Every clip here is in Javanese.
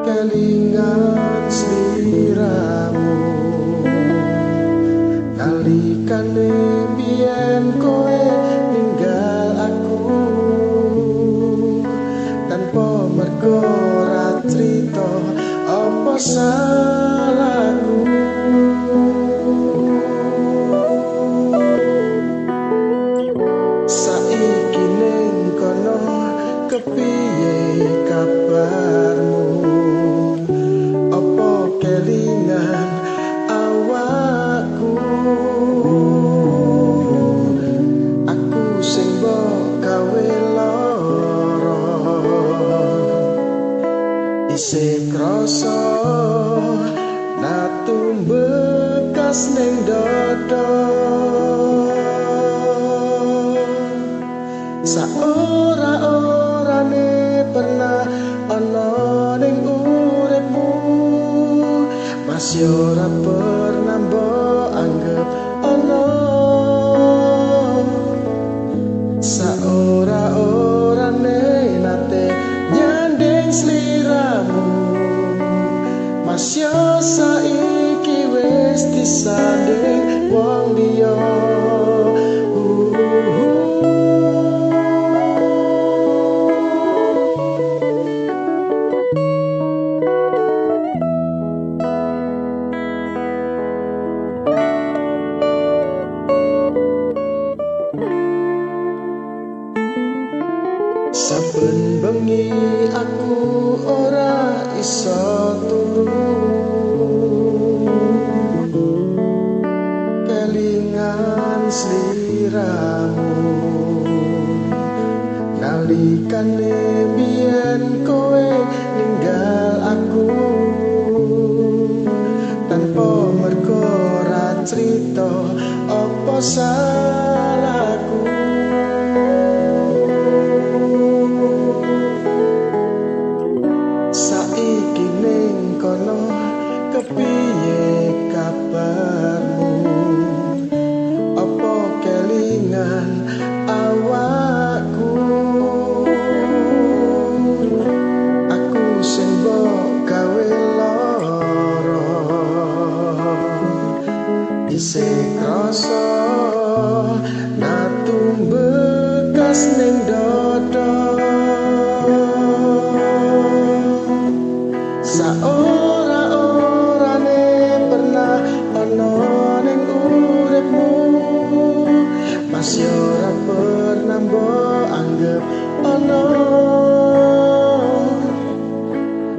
kelingan sliramu nalikane biyen kowe ninggal aku tanpa mergo ora crita apa salahku. Saiki ning kono kepiye kabarmu? Apa kelingan awakku? Aku sing mbok gawe lara isih krasa natum bekas ning dada. Saora-orane pernah ana ning uripmu, masih ora pernah mbok anggap ana. Saora-orane nate nyanding sliramu, masih saiki wis disanding wong liya. Saben bengi aku ora iso turu, kelingan sliramu nalikane biyen kowe ninggal aku tanpa mergo ora crita apa salahku. Saiki ning kono kepiye kabarmu? Apa kelingan awakku? Aku sing mbok gawe lara isih krasa natum bekas ning dada. Saora-orane pernah ana ning uripmu, masih ora pernah mbok anggap ana.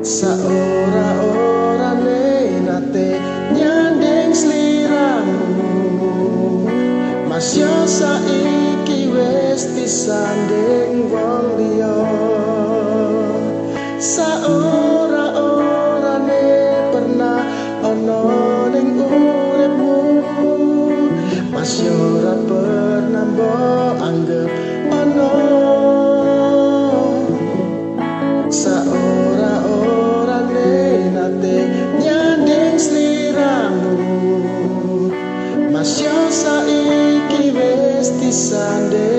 Saora-orane nate nyanding sliramu, masih saiki wis disanding wong liya. Saora-orane pernah ana ning uripmu, masih ora pernah mbok anggap ana. Saora-orane nate nyanding sliramu, masih saiki wis disanding